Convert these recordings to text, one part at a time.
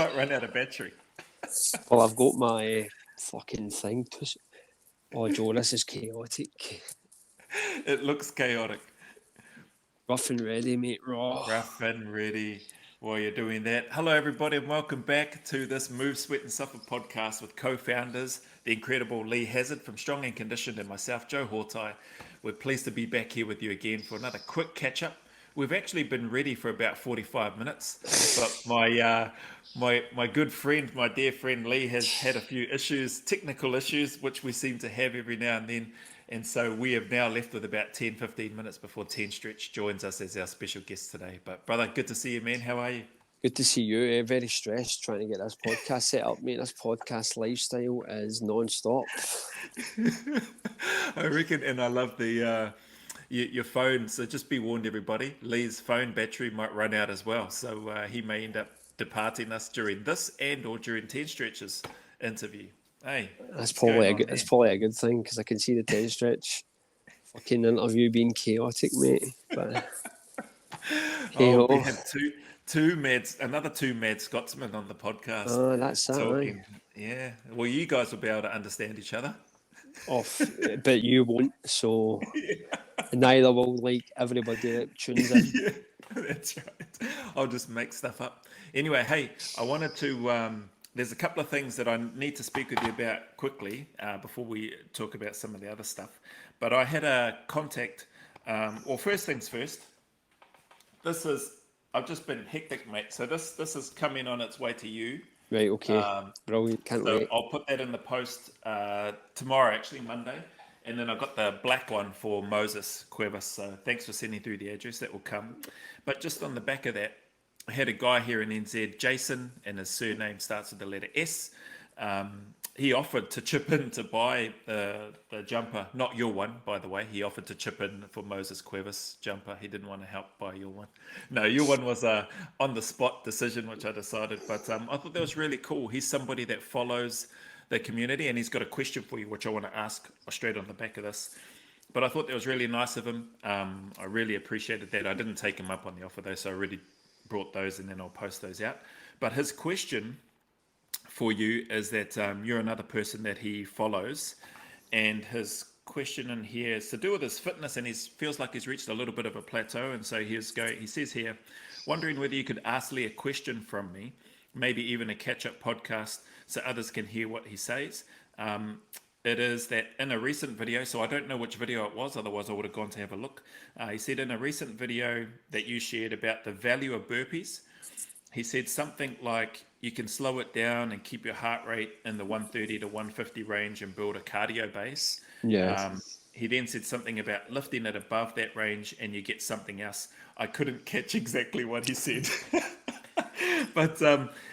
might run out of battery. Well, I've got my fucking thing. Oh, Joe, this is chaotic. It looks chaotic. Rough and ready, mate. Raw. Rough and ready while you're doing that. Hello, everybody, and welcome back to this Move, Sweat and Suffer podcast with co-founders, the incredible Lee Hazard from Strong and Conditioned and myself, Joe Hortai. We're pleased to be back here with you again for another quick catch-up. We've actually been ready for about 45 minutes, but my good friend, my dear friend Lee has had a few issues, technical issues, which we seem to have every now and then. And so we have now left with about 10, 15 minutes before 10 Stretch joins us as our special guest today. But brother, good to see you, man. How are you? Good to see you. Very stressed trying to get this podcast set up, mate. This podcast lifestyle is non-stop. I reckon, and I love the your phone. So just be warned, everybody. Lee's phone battery might run out as well. So he may end up departing us during this and or during 10 Stretch's interview. Hey, that's probably a good thing because I can see the 10 Stretch fucking interview being chaotic, mate. But we had another two mad Scotsmen on the podcast. Oh, that's that, talking. Yeah. Well, you guys will be able to understand each other. But you won't, so neither will like everybody that tunes in. Yeah, that's right. I'll just make stuff up. Anyway, hey, I wanted to there's a couple of things that I need to speak with you about quickly before we talk about some of the other stuff. But I had a contact. First things first. I've just been hectic, mate. So this is coming on its way to you. Right. Okay. Brilliant. Can't wait. I'll put that in the post tomorrow, actually Monday, and then I've got the black one for Moses Cuevas. So thanks for sending through the address. That will come. But just on the back of that, I had a guy here in NZ, Jason, and his surname starts with the letter S. He offered to chip in to buy the jumper, not your one, by the way. He offered to chip in for Moses Cuevas jumper. He didn't want to help buy your one. No, your one was a on-the-spot decision, which I decided. But I thought that was really cool. He's somebody that follows the community, and he's got a question for you, which I want to ask straight on the back of this. But I thought that was really nice of him. I really appreciated that. I didn't take him up on the offer, though, so I really brought those, and then I'll post those out. But his question for you is that you're another person that he follows, and his question in here is to do with his fitness, and he feels like he's reached a little bit of a plateau. And so he says here, wondering whether you could ask Lee a question from me, maybe even a catch-up podcast so others can hear what he says. It is that in a recent video, so I don't know which video it was, otherwise I would have gone to have a look. He said in a recent video that you shared about the value of burpees, he said something like you can slow it down and keep your heart rate in the 130 to 150 range and build a cardio base. Yeah. He then said something about lifting it above that range and you get something else. I couldn't catch exactly what he said. But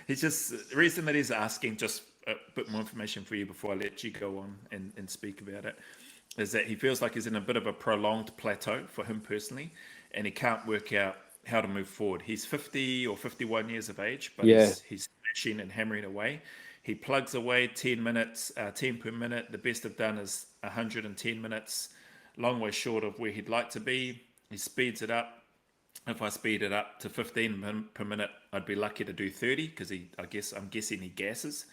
he's just, the reason that he's asking, just a bit more information for you before I let you go on and speak about it, is that he feels like he's in a bit of a prolonged plateau for him personally, and he can't work out how to move forward. He's 50 or 51 years of age, but he's smashing and hammering away. He plugs away 10 minutes, 10 per minute. The best I've done is 110 minutes, long way short of where he'd like to be. He speeds it up. If I speed it up to 15 per minute, I'd be lucky to do 30 because I'm guessing he gasses.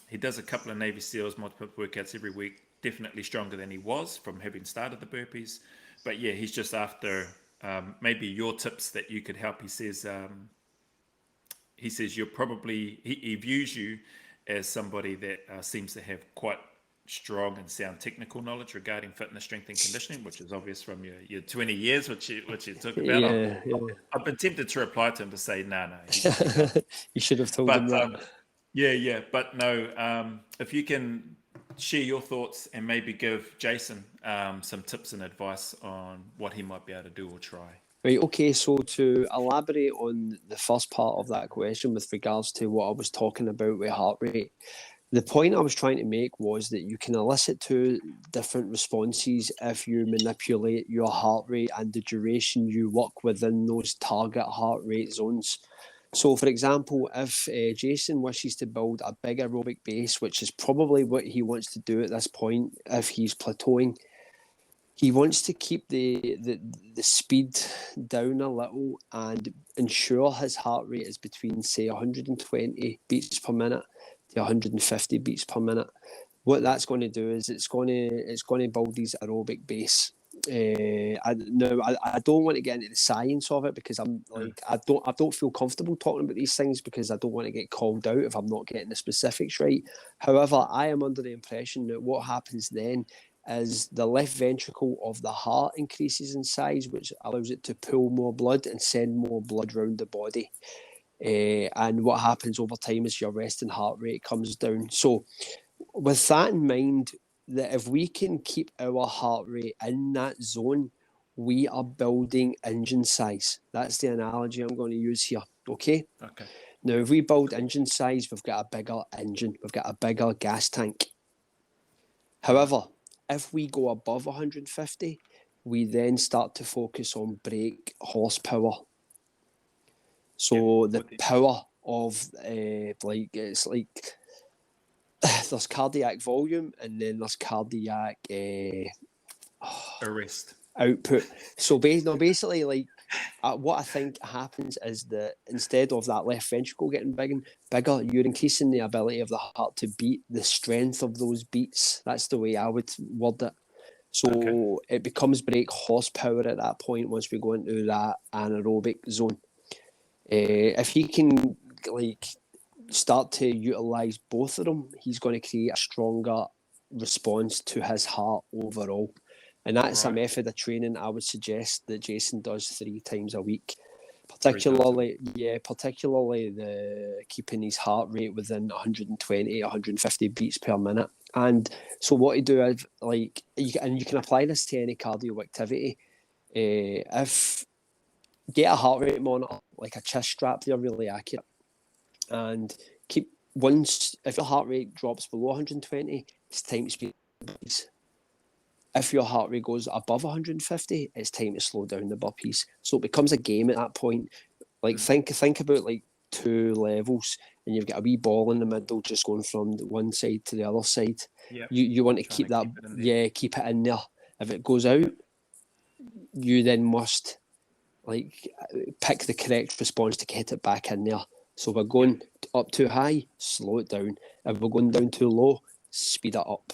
He does a couple of Navy SEALs multiple workouts every week, definitely stronger than he was from having started the burpees. But yeah, he's just after maybe your tips that you could help. He says you're probably, he views you as somebody that seems to have quite strong and sound technical knowledge regarding fitness, strength and conditioning, which is obvious from your 20 years, which you talk about. I've been tempted to reply to him to say, no. You should have told him that. But no, if you can share your thoughts and maybe give Jason some tips and advice on what he might be able to do or try. Right, okay, so to elaborate on the first part of that question with regards to what I was talking about with heart rate, the point I was trying to make was that you can elicit two different responses if you manipulate your heart rate and the duration you work within those target heart rate zones. So, for example, if Jason wishes to build a big aerobic base, which is probably what he wants to do at this point if he's plateauing, he wants to keep the speed down a little and ensure his heart rate is between, say, 120 beats per minute to 150 beats per minute. What that's going to do is it's going to build his aerobic base. I don't want to get into the science of it because I don't feel comfortable talking about these things because I don't want to get called out if I'm not getting the specifics right. However, I am under the impression that what happens then is the left ventricle of the heart increases in size, which allows it to pull more blood and send more blood around the body. And what happens over time is your resting heart rate comes down. So with that in mind, that if we can keep our heart rate in that zone, we are building engine size. That's the analogy I'm going to use here. Okay? Okay. Now, if we build engine size, we've got a bigger engine. We've got a bigger gas tank. However, if we go above 150, we then start to focus on brake horsepower. So the power of, it's like, there's cardiac volume and then there's cardiac arrest output. So basically, like what I think happens is that instead of that left ventricle getting bigger, you're increasing the ability of the heart to beat, the strength of those beats. That's the way I would word it. So it becomes brake horsepower at that point once we go into that anaerobic zone. If he can start to utilise both of them, he's going to create a stronger response to his heart overall. And that's a method of training I would suggest that Jason does 3 times a week. Particularly the keeping his heart rate within 120, 150 beats per minute. And so what you do is you can apply this to any cardio activity. If get a heart rate monitor, like a chest strap, they're really accurate. And if your heart rate drops below 120, it's time to speed. If your heart rate goes above 150, it's time to slow down the burpees. So it becomes a game at that point. Like think about like 2 levels, and you've got a wee ball in the middle, just going from one side to the other side. Yep. You want to keep that, keep it in there. If it goes out, you then must pick the correct response to get it back in there. So if we're going up too high, slow it down. If we're going down too low, speed it up.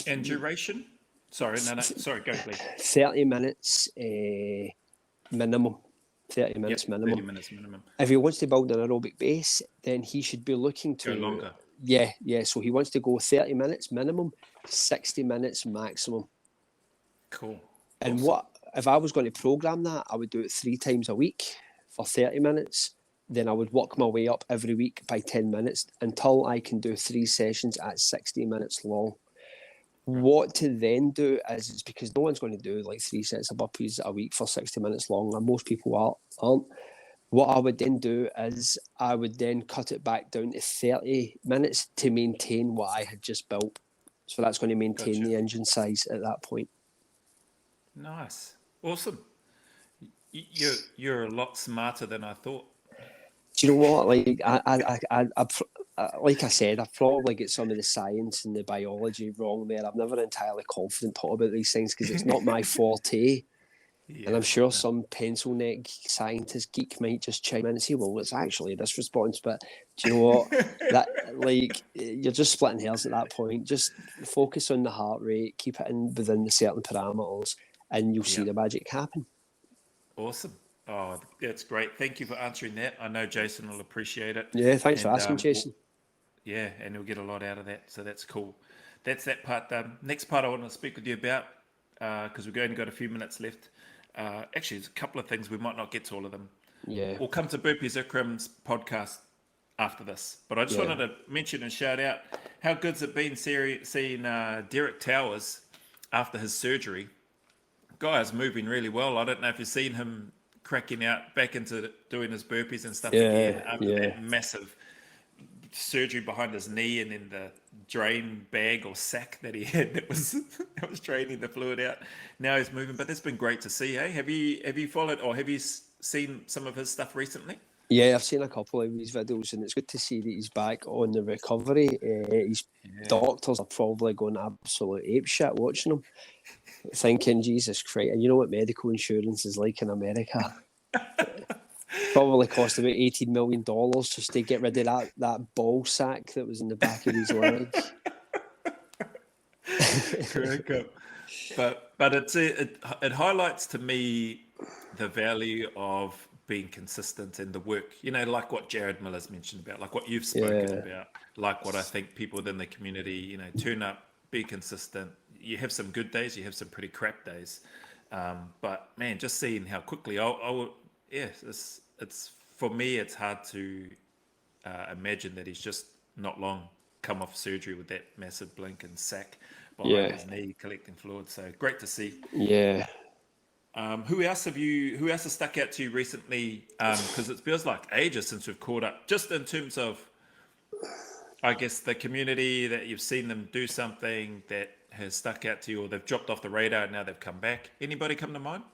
And duration? Sorry, go please. 30 minutes minimum. 30 minutes minimum. 30 minutes minimum. If he wants to build an aerobic base, then he should be looking to go longer. Yeah. So he wants to go 30 minutes minimum, 60 minutes maximum. Cool. And if I was going to program that, I would do it 3 times a week for 30 minutes. Then I would work my way up every week by 10 minutes until I can do 3 sessions at 60 minutes long. What to then do is because no one's going to do 3 sets of burpees a week for 60 minutes long, and most people aren't. What I would then do is I would then cut it back down to 30 minutes to maintain what I had just built. So that's going to maintain the engine size at that point. Nice. Awesome. You're a lot smarter than I thought. Do you know what? Like I said, I've probably got some of the science and the biology wrong there. I'm never entirely confident talking about these things because it's not my forte. And I'm sure some pencil neck scientist geek might just chime in and say, well, it's actually this response. But do you know what? You're just splitting hairs at that point. Just focus on the heart rate, keep it within the certain parameters, and you'll see the magic happen. Awesome. Oh, that's great. Thank you for answering that. I know Jason will appreciate it. Yeah, thanks for asking, Jason. And he'll get a lot out of that. So that's cool. That's that part. Next part I want to speak with you about, because we've only got a few minutes left. Actually, there's a couple of things. We might not get to all of them. Yeah. We'll come to Burpees Ikram's podcast after this. But I just wanted to mention and shout out how good's it been seeing Derek Towers after his surgery. Guy is moving really well. I don't know if you've seen him cracking out back into doing his burpees and stuff again after that massive surgery behind his knee, and then the drain bag or sack that he had that was draining the fluid out. Now he's moving, but that's been great to see. Hey, have you followed or have you seen some of his stuff recently? Yeah, I've seen a couple of his videos, and it's good to see that he's back on the recovery. His doctors are probably going absolute apeshit watching him. thinking, Jesus Christ, and you know what medical insurance is like in America? Probably cost about $18 million just to get rid of that ball sack that was in the back of his leg. Crack up. But it highlights to me the value of being consistent in the work. You know, like what Jared Miller's mentioned about, like what you've spoken about, like what I think people within the community, you know, turn up, be consistent. You have some good days, you have some pretty crap days. But man, just seeing how quickly it's for me, it's hard to imagine that he's just not long come off surgery with that massive blink and sack behind his knee collecting fluid. So great to see. Yeah. Who else has stuck out to you recently? Because it feels like ages since we've caught up. Just in terms of, I guess, the community that you've seen them do something that has stuck out to you, or they've dropped off the radar and now they've come back. Anybody come to mind?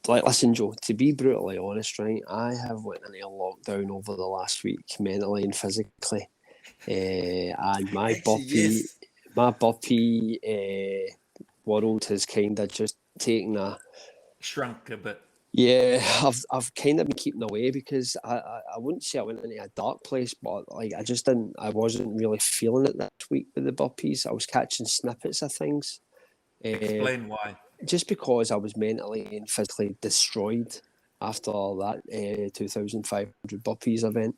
Like, listen, Joe, to be brutally honest, right, I have went into a lockdown over the last week, mentally and physically. And my burpee world has kind of just taken a shrunk a bit. Yeah, I've kind of been keeping away because I wouldn't say I went into a dark place, but like I wasn't really feeling it this week with the burpees. I was catching snippets of things. Explain why. Just because I was mentally and physically destroyed after that 2,500 burpees event.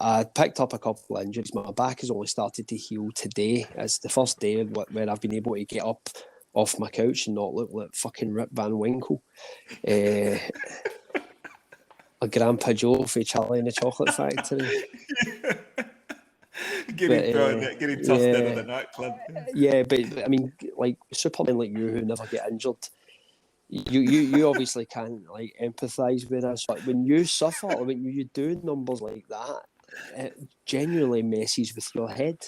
I picked up a couple of injuries. My back has only started to heal today. It's the first day where I've been able to get up off my couch and not look like fucking Rip Van Winkle. A Grandpa Joe for Charlie and the Chocolate Factory. Getting tossed out of the nightclub. Yeah, but I mean, like supermen like you who never get injured, you obviously can't like empathise with us. But when you suffer, when you do numbers like that, it genuinely messes with your head.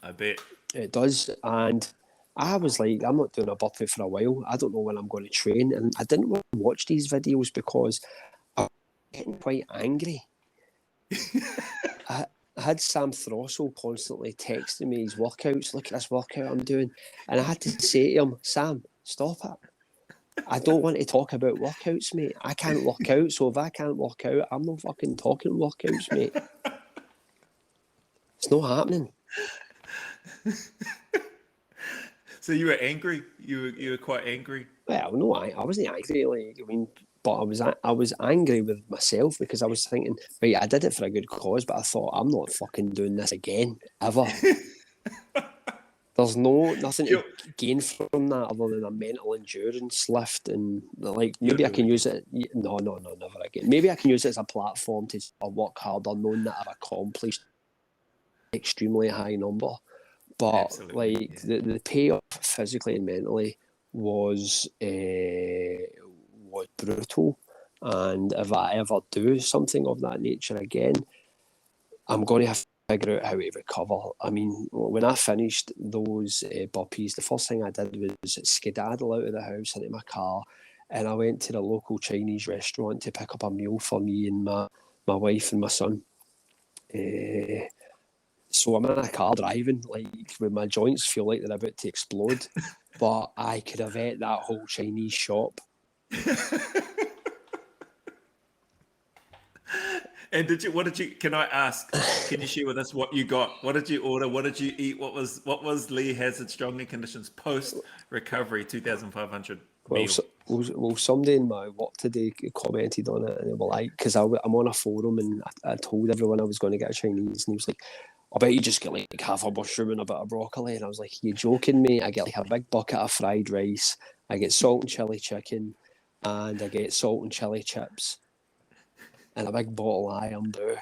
I bet it does. And I was like, I'm not doing a burpee for a while. I don't know when I'm going to train, and I didn't want to watch these videos because I was getting quite angry. I had Sam Throssell constantly texting me his workouts. Look at this workout I'm doing. And I had to say to him, Sam, stop it. I don't want to talk about workouts, mate. I can't work out. So if I can't work out, I'm not fucking talking workouts, mate. It's not happening. So you were angry? You were quite angry? Well, no, I wasn't angry. Like, I mean, but I was angry with myself because I was thinking, right, I did it for a good cause, but I thought I'm not fucking doing this again ever. There's nothing to gain from that other than a mental endurance lift, and like maybe I can use it. No, never again. Maybe I can use it as a platform to work harder, knowing that I've accomplished an extremely high number. But the payoff physically and mentally was brutal, and if I ever do something of that nature again, I'm going to have to figure out how to recover. I mean, when I finished those burpees, the first thing I did was skedaddle out of the house into my car, and I went to the local Chinese restaurant to pick up a meal for me and my wife and my son. So I'm in a car driving, like, with my joints feel like they're about to explode, but I could have ate that whole Chinese shop. And can I ask, can you share with us what you got? What did you order? What did you eat? What was Lee Hazard's strongly conditions post recovery 2,500 meal? Well, somebody in my work today commented on it, and they were like, because I'm on a forum and I told everyone I was going to get a Chinese, and he was like, I bet you just get like half a mushroom and a bit of broccoli. And I was like, you joking, mate? I get like a big bucket of fried rice, I get salt and chili chicken, and I get salt and chili chips, and a big bottle of Iron Brew,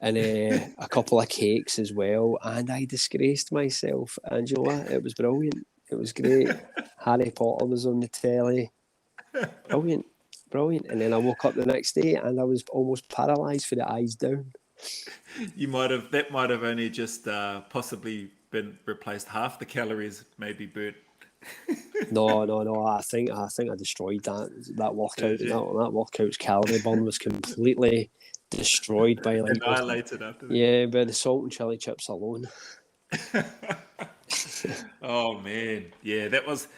and a couple of cakes as well. And I disgraced myself. And you know what? It was brilliant. It was great. Harry Potter was on the telly. Brilliant. And then I woke up the next day and I was almost paralysed for the eyes down. That might have only just possibly been replaced. Half the calories maybe burnt. No. I think I destroyed that workout. That workout's calorie burn was completely destroyed by like annihilated after that. Yeah, by the salt and chili chips alone. Oh man, yeah, that was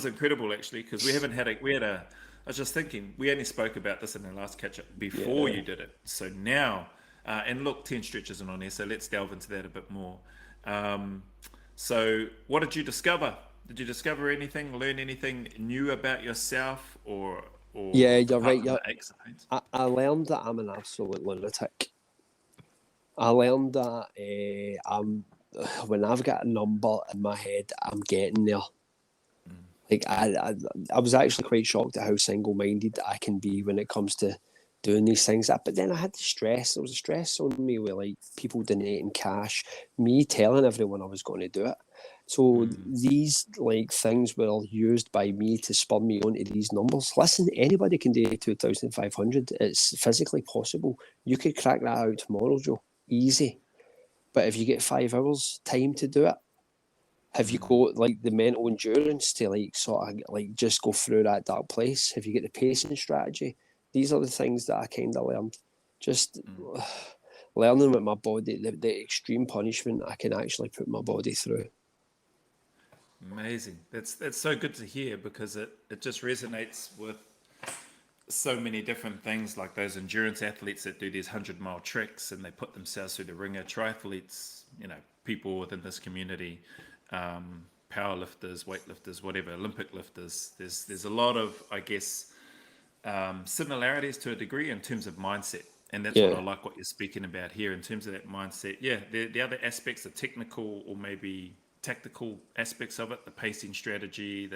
incredible actually because we had a. I was just thinking we only spoke about this in the last catch up before Yeah. you did it. So now, and look, 10 stretch isn't on there, so let's delve into that a bit more. Um, so what did you discover? Did you discover anything? Learn anything new about yourself, Yeah, or you're apart right. from the aches and pains? I learned that I'm an absolute lunatic. I learned that I'm when I've got a number in my head, I'm getting there. Like I was actually quite shocked at how single-minded I can be when it comes to doing these things. But then I had the stress. There was a stress on me with like people donating cash, me telling everyone I was going to do it. So these like things were used by me to spur me on to these numbers. Listen, anybody can do 2,500. It's physically possible. You could crack that out tomorrow, Joe. Easy. But if you get 5 hours time to do it, have you got like the mental endurance to like sort of like just go through that dark place? Have you got the pacing strategy? These are the things that I kind of learned. Just learning with my body, the extreme punishment I can actually put my body through. Amazing. That's so good to hear because it just resonates with so many different things like those endurance athletes that do these 100-mile treks and they put themselves through the ringer, triathletes, people within this community, power lifters, weightlifters, whatever, Olympic lifters. There's a lot of, I guess, similarities to a degree in terms of mindset. And that's what I Yeah, like what you're speaking about here in terms of that mindset. Yeah, the other aspects, the technical or maybe tactical aspects of it, the pacing strategy,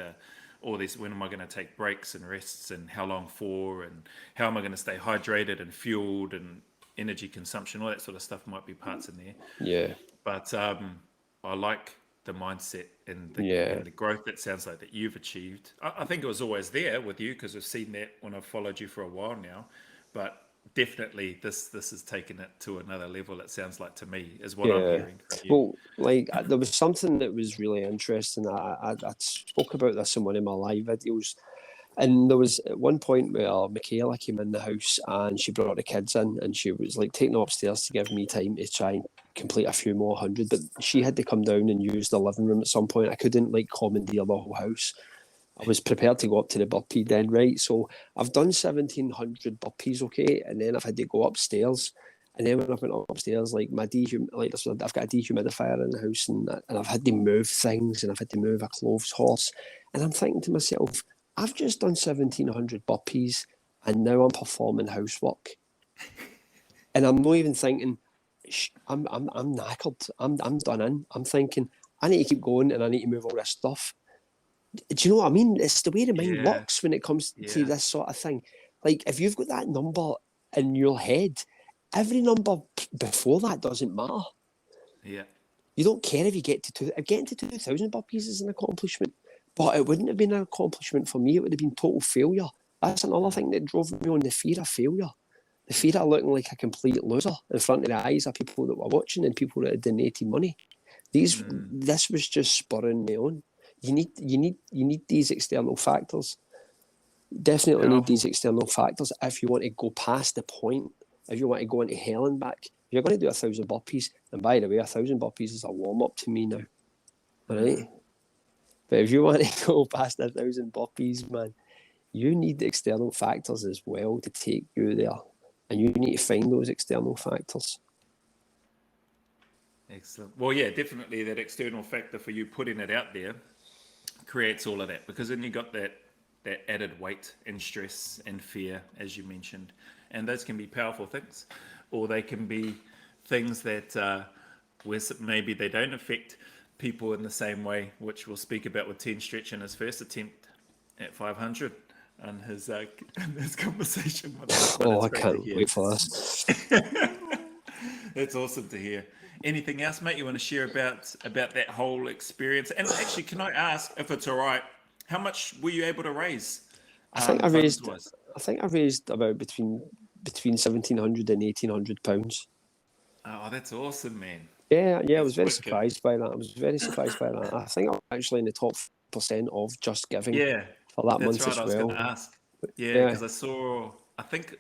all this, when am I going to take breaks and rests and how long for and how am I going to stay hydrated and fueled and energy consumption, all that sort of stuff might be parts in there. yeah, But I like the mindset and yeah. the growth that sounds like that you've achieved. I think it was always there with you because we've seen that when I've followed you for a while now. But definitely, this has taken it to another level. It sounds like to me is what I'm Yeah. hearing from you. Well, like there was something that was really interesting. I spoke about this in one of my live videos. And there was at one point where Michaela came in the house and she brought the kids in and she was like taking them upstairs to give me time to try and complete a few more hundred. But she had to come down and use the living room at some point. I couldn't like commandeer the whole house. I was prepared to go up to the burpee then, right? So I've done 1,700 burpees, okay? And then I've had to go upstairs. And then when I went upstairs, like I've got a dehumidifier in the house and I've had to move things and I've had to move a clothes horse. And I'm thinking to myself, I've just done 1,700 burpees and now I'm performing housework. And I'm not even thinking, I'm knackered. I'm done in. I'm thinking, I need to keep going and I need to move all this stuff. Do you know what I mean? It's the way the mind Yeah, works when it comes to yeah, this sort of thing. Like if you've got that number in your head, every number before that doesn't matter. yeah. You don't care if you get to getting to 2,000 burpees is an accomplishment, but it wouldn't have been an accomplishment for me. It would have been total failure. That's another thing that drove me on, the fear of failure, the fear of looking like a complete loser in front of the eyes of people that were watching and people that had donated money. This was just spurring me on. You need these external factors. Definitely need these Powerful. external factors if you want to go past the point. If you want to go into hell and back, if you're going to do 1,000 burpees, and by the way, 1,000 burpees is a warm up to me now. All right, but if you want to go past 1,000 burpees, man, you need external factors as well to take you there, and you need to find those external factors. Excellent. Well, yeah, definitely that external factor for you putting it out there creates all of that because then you got that added weight and stress and fear, as you mentioned, and those can be powerful things, or they can be things that where maybe they don't affect people in the same way, which we'll speak about with 10 stretch in his first attempt at 500 and his in his conversation with us. But Oh, it's I great to can't hear. wait for this. That's awesome to hear. Anything else, mate, you want to share about that whole experience? And actually, can I ask, if it's all right, how much were you able to raise, I think I funds raised. wise? I think I raised about between 1,700 and 1,800 pounds. Oh, that's awesome, man. Yeah, I was That's very wicked. surprised by that. I was very surprised by that. I think I'm actually in the top % of Just Giving Yeah, for that that's month right. as I was going to well. ask. Yeah, Yeah, because I saw. I think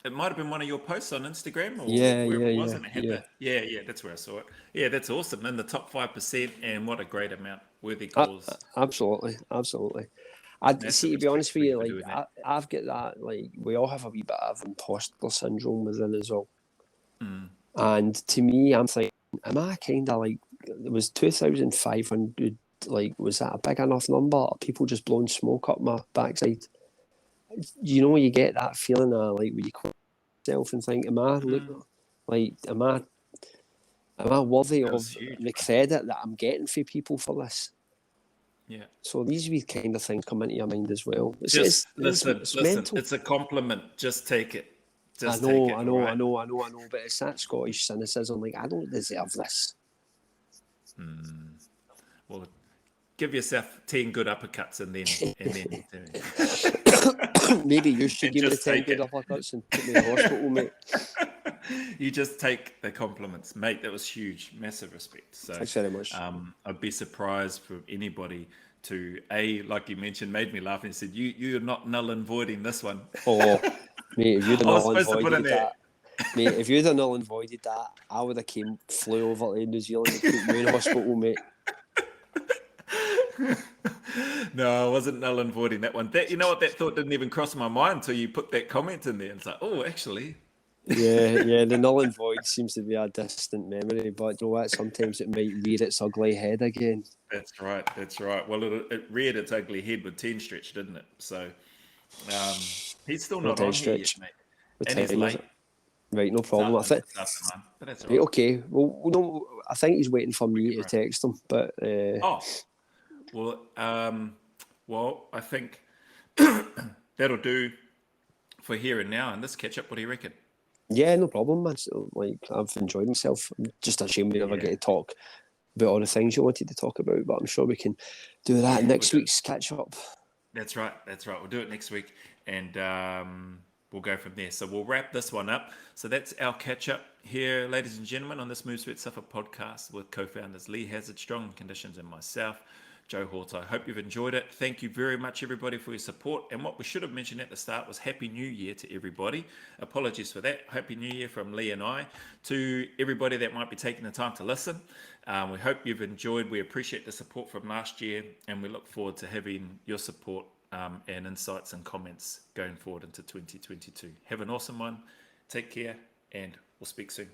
it might have been one of your posts on Instagram or Yeah, wherever yeah, it was, yeah, and it had yeah. yeah, that's where I saw it. Yeah, that's awesome. In the top 5%, and what a great amount. Worthy A- cause. Absolutely, absolutely. I Massive see. To be respect honest for with you you, for like doing that. I've got that. Like we all have a wee bit of imposter syndrome within us all. And to me, I'm thinking, am I kind of like, it was 2,500, like, was that a big enough number? Are people just blowing smoke up my backside? You know, you get that feeling of like, when you question yourself and think, am I worthy That was of huge, the bro. credit that I'm getting for people for this? Yeah. So these wee kind of things come into your mind as well. Just It's, listen, it's listen. mental. It's a compliment. Just take it. I Just take know, it, I all know, right? I know, I know, I know, but it's that Scottish cynicism. Like, I don't deserve this. Well, give yourself 10 good uppercuts and then Maybe you should and give me the just 10 take good it. uppercuts and put me in hospital, mate. You just take the compliments, mate. That was huge, massive respect. So, Thanks very much. I'd be surprised for anybody to like you mentioned, made me laugh and said, you're not null and voiding this one." Oh, mate, if you'd have I was null and supposed to put in voided there. that, mate, if you'd have null and voided that, I would have flew over to New Zealand and put you in hospital, mate. No, I wasn't null and voiding that one. That, you know what, that thought didn't even cross my mind until you put that comment in there. It's like, oh, actually, Yeah, the null and void seems to be a distant memory, but you know what? Sometimes it might rear its ugly head again. that's right. That's right. Well, it reared its ugly head with 10 stretch, didn't it? So, he's still What not time on here yet, stretch? mate. What And he's time is late. it? Right, no It's problem. I think. after 9, but that's all Right, right. okay. Well, no, I think he's waiting for We me can to run. text him, but Oh, well, I think that'll do for here and now. And this catch up, what do you reckon? yeah, no problem, man. So, like, I've enjoyed myself. I'm just ashamed we never get Yeah, to talk about all the things you wanted to talk about, but I'm sure we can do that yeah, we'll next do it. week's catch up. That's right. That's right. We'll do it next week, and we'll go from there. So we'll wrap this one up. So that's our catch up here, ladies and gentlemen, on this Move Sweat Suffer podcast with co-founders Lee Hazard, Strong Conditions, and myself, Joe Hort. I hope you've enjoyed it. Thank you very much, everybody, for your support. And what we should have mentioned at the start was Happy New Year to everybody. Apologies for that. Happy New Year from Lee and I to everybody that might be taking the time to listen. We hope you've enjoyed. We appreciate the support from last year, and we look forward to having your support and insights and comments going forward into 2022. Have an awesome one. Take care, and we'll speak soon.